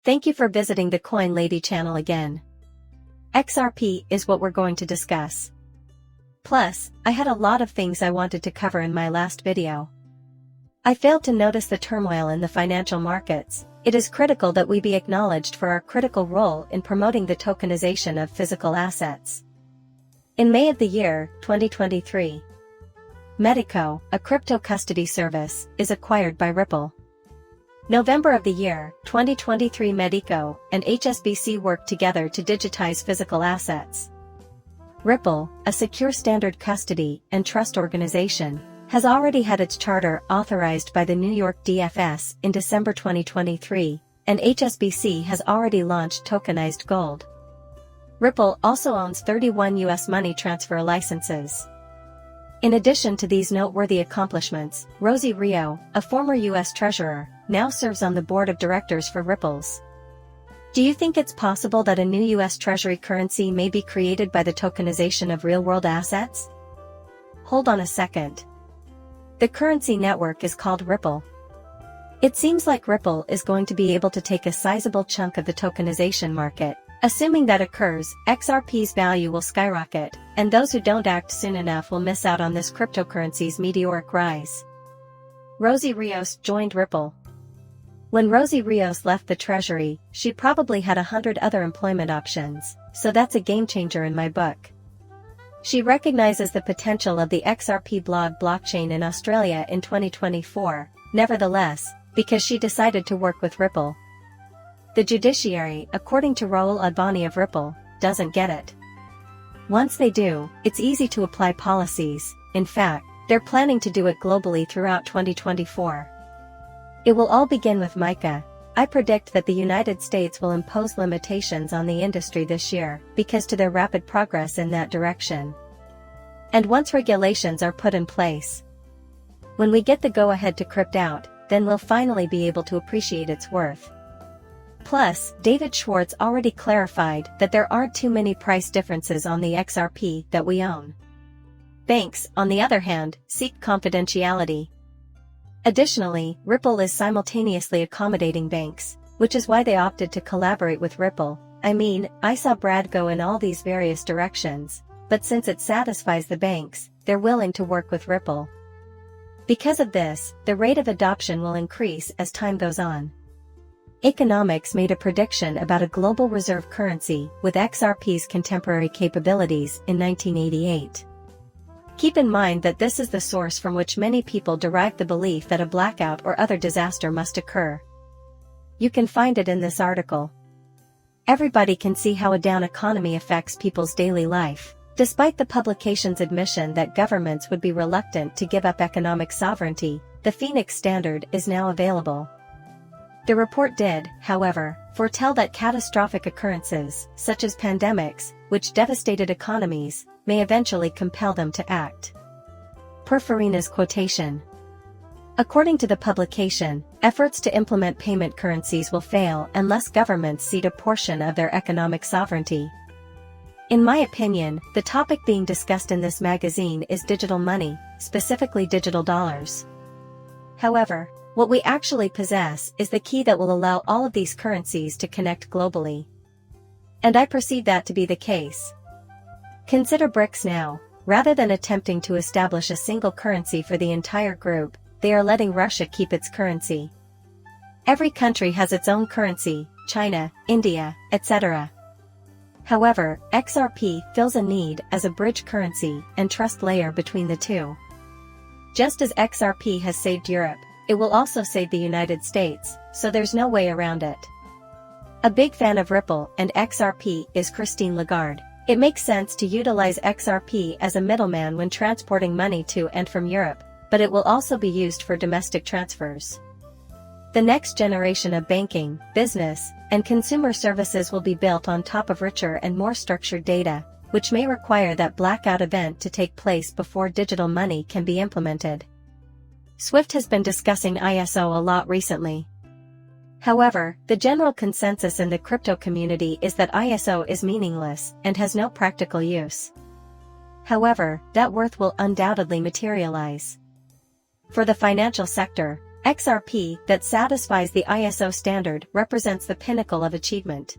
Thank you for visiting the Coin Lady channel again. XRP is what we're going to discuss. Plus, I had a lot of things I wanted to cover in my last video. I failed to notice the turmoil in the financial markets. It is critical that we be acknowledged for our critical role in promoting the tokenization of physical assets. In May of the year 2023, Medico, a crypto custody service, is acquired by Ripple. November of the year 2023, Medico and HSBC worked together to digitize physical assets. Ripple, a secure standard custody and trust organization, has already had its charter authorized by the New York DFS in December 2023, and HSBC has already launched tokenized gold. Ripple also owns 31 U.S. money transfer licenses. In addition to these noteworthy accomplishments, Rosie Rio, a former U.S. Treasurer, now serves on the board of directors for Ripple's. Do you think it's possible that a new U.S. Treasury currency may be created by the tokenization of real-world assets? Hold on a second. The currency network is called Ripple. It seems like Ripple is going to be able to take a sizable chunk of the tokenization market. Assuming that occurs, XRP's value will skyrocket, and those who don't act soon enough will miss out on this cryptocurrency's meteoric rise. Rosie Rios joined Ripple. When Rosie Rios left the Treasury, she probably had 100 other employment options, so that's a game-changer in my book. She recognizes the potential of the XRP blockchain in Australia in 2024, nevertheless, because she decided to work with Ripple. The judiciary, according to Raul Advani of Ripple, doesn't get it. Once they do, it's easy to apply policies. In fact, they're planning to do it globally throughout 2024. It will all begin with MiCA. I predict that the United States will impose limitations on the industry this year because to their rapid progress in that direction. And once regulations are put in place, when we get the go-ahead to crypt out, then we'll finally be able to appreciate its worth. Plus, David Schwartz already clarified that there aren't too many price differences on the XRP that we own. Banks, on the other hand, seek confidentiality. Additionally, Ripple is simultaneously accommodating banks, which is why they opted to collaborate with Ripple. I saw Brad go in all these various directions, but since it satisfies the banks, they're willing to work with Ripple. Because of this, the rate of adoption will increase as time goes on. Economics made a prediction about a global reserve currency with XRP's contemporary capabilities in 1988. Keep in mind that this is the source from which many people derive the belief that a blackout or other disaster must occur. You can find it in this article. Everybody can see how a down economy affects people's daily life, despite the publication's admission that governments would be reluctant to give up economic sovereignty. The Phoenix Standard is now available. The report did, however, foretell that catastrophic occurrences, such as pandemics, which devastated economies, may eventually compel them to act. Per Farina's quotation. According to the publication, efforts to implement payment currencies will fail unless governments cede a portion of their economic sovereignty. In my opinion, the topic being discussed in this magazine is digital money, specifically digital dollars. However, what we actually possess is the key that will allow all of these currencies to connect globally. And I perceive that to be the case. Consider BRICS now. Rather than attempting to establish a single currency for the entire group, they are letting Russia keep its currency. Every country has its own currency, China, India, etc. However, XRP fills a need as a bridge currency and trust layer between the two. Just as XRP has saved Europe, it will also save the United States, so there's no way around it. A big fan of Ripple and XRP is Christine Lagarde. It makes sense to utilize XRP as a middleman when transporting money to and from Europe, but it will also be used for domestic transfers. The next generation of banking, business, and consumer services will be built on top of richer and more structured data, which may require that blackout event to take place before digital money can be implemented. SWIFT has been discussing ISO a lot recently. However, the general consensus in the crypto community is that ISO is meaningless and has no practical use. However, that worth will undoubtedly materialize. For the financial sector, XRP that satisfies the ISO standard represents the pinnacle of achievement.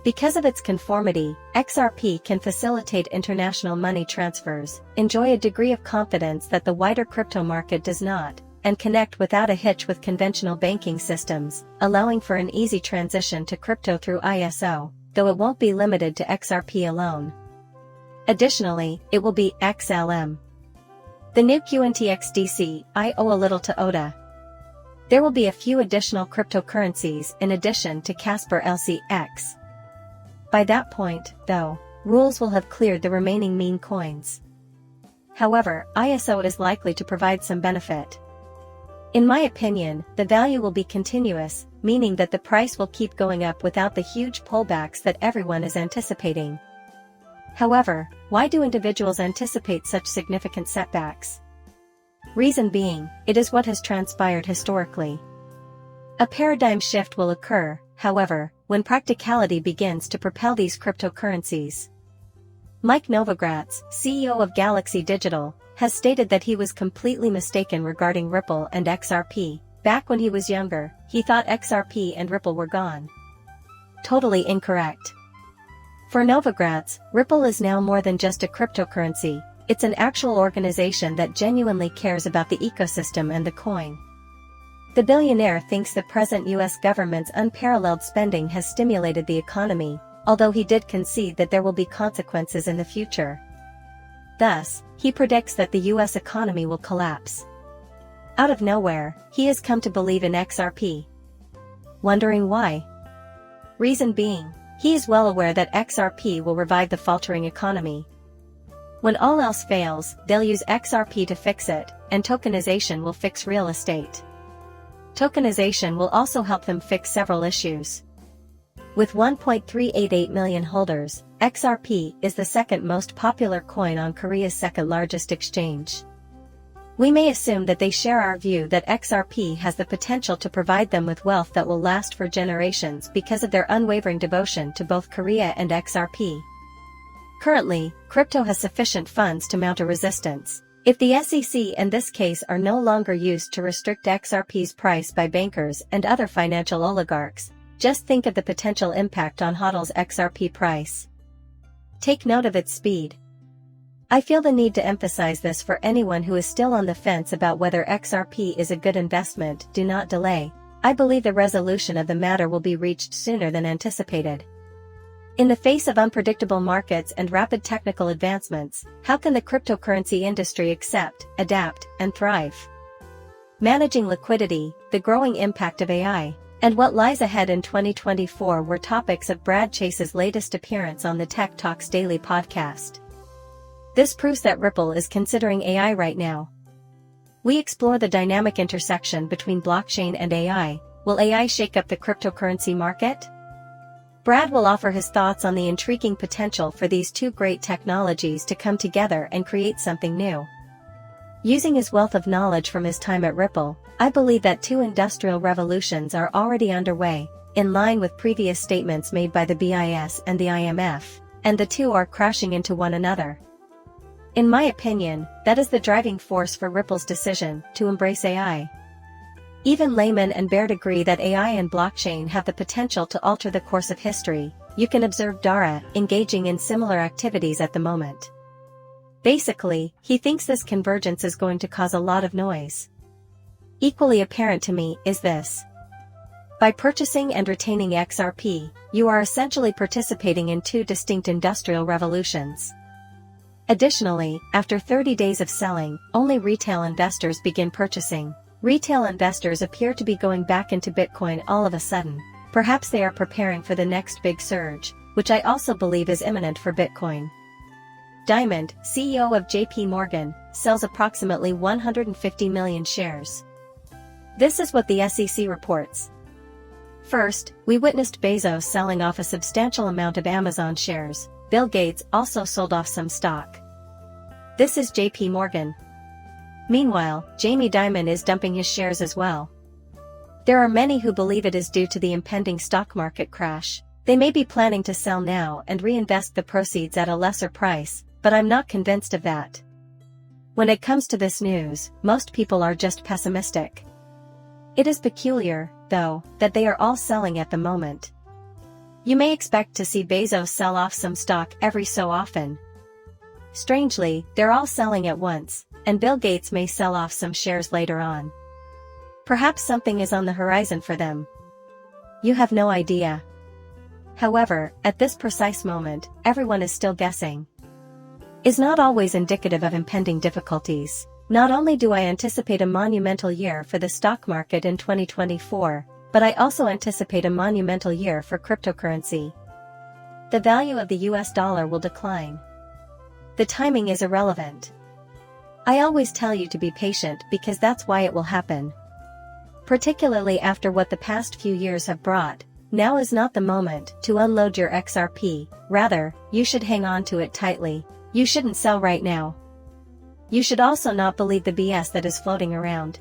Because of its conformity, XRP can facilitate international money transfers, enjoy a degree of confidence that the wider crypto market does not, and connect without a hitch with conventional banking systems, allowing for an easy transition to crypto through ISO, though it won't be limited to XRP alone. Additionally, it will be XLM. The new QNTXDC, I owe a little to ODA. There will be a few additional cryptocurrencies in addition to Casper LCX. By that point, though, rules will have cleared the remaining meme coins. However, ISO is likely to provide some benefit. In my opinion, the value will be continuous, meaning that the price will keep going up without the huge pullbacks that everyone is anticipating. However, why do individuals anticipate such significant setbacks? Reason being, it is what has transpired historically. A paradigm shift will occur, however, when practicality begins to propel these cryptocurrencies. Mike Novogratz, CEO of Galaxy Digital, has stated that he was completely mistaken regarding Ripple and XRP. Back when he was younger, he thought XRP and Ripple were gone. Totally incorrect. For Novogratz, Ripple is now more than just a cryptocurrency, it's an actual organization that genuinely cares about the ecosystem and the coin. The billionaire thinks the present US government's unparalleled spending has stimulated the economy, although he did concede that there will be consequences in the future. Thus, he predicts that the US economy will collapse. Out of nowhere, he has come to believe in XRP. Wondering why? Reason being, he is well aware that XRP will revive the faltering economy. When all else fails, they'll use XRP to fix it, and tokenization will fix real estate. Tokenization will also help them fix several issues. With 1.388 million holders, XRP is the second most popular coin on Korea's second largest exchange. We may assume that they share our view that XRP has the potential to provide them with wealth that will last for generations because of their unwavering devotion to both Korea and XRP. Currently, crypto has sufficient funds to mount a resistance. If the SEC and this case are no longer used to restrict XRP's price by bankers and other financial oligarchs, just think of the potential impact on HODL's XRP price. Take note of its speed. I feel the need to emphasize this for anyone who is still on the fence about whether XRP is a good investment. Do not delay. I believe the resolution of the matter will be reached sooner than anticipated. In the face of unpredictable markets and rapid technical advancements, how can the cryptocurrency industry accept, adapt, and thrive? Managing liquidity, the growing impact of AI, and what lies ahead in 2024 were topics of Brad Chase's latest appearance on the Tech Talks Daily podcast. This proves that Ripple is considering AI right now. We explore the dynamic intersection between blockchain and AI. Will AI shake up the cryptocurrency market? Brad will offer his thoughts on the intriguing potential for these two great technologies to come together and create something new. Using his wealth of knowledge from his time at Ripple, I believe that two industrial revolutions are already underway, in line with previous statements made by the BIS and the IMF, and the two are crashing into one another. In my opinion, that is the driving force for Ripple's decision to embrace AI. Even Lehman and Baird agree that AI and blockchain have the potential to alter the course of history. You can observe Dara engaging in similar activities at the moment. Basically, he thinks this convergence is going to cause a lot of noise. Equally apparent to me is this. By purchasing and retaining XRP, you are essentially participating in two distinct industrial revolutions. Additionally, after 30 days of selling, only retail investors begin purchasing. Retail investors appear to be going back into Bitcoin all of a sudden. Perhaps they are preparing for the next big surge, which I also believe is imminent for Bitcoin. Diamond, CEO of JP Morgan, sells approximately 150 million shares. This is what the SEC reports. First, we witnessed Bezos selling off a substantial amount of Amazon shares. Bill Gates also sold off some stock. This is JP Morgan. Meanwhile, Jamie Dimon is dumping his shares as well. There are many who believe it is due to the impending stock market crash. They may be planning to sell now and reinvest the proceeds at a lesser price, but I'm not convinced of that. When it comes to this news, most people are just pessimistic. It is peculiar, though, that they are all selling at the moment. You may expect to see Bezos sell off some stock every so often. Strangely, they're all selling at once, and Bill Gates may sell off some shares later on. Perhaps something is on the horizon for them. You have no idea. However, at this precise moment, everyone is still guessing. Is not always indicative of impending difficulties. Not only do I anticipate a monumental year for the stock market in 2024, but I also anticipate a monumental year for cryptocurrency. The value of the US dollar will decline. The timing is irrelevant. I always tell you to be patient because that's why it will happen. Particularly after what the past few years have brought, now is not the moment to unload your XRP, rather, you should hang on to it tightly. You shouldn't sell right now. You should also not believe the BS that is floating around.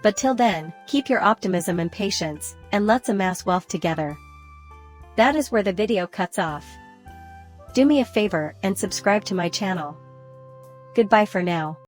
But till then, keep your optimism and patience, and let's amass wealth together. That is where the video cuts off. Do me a favor and subscribe to my channel. Goodbye for now.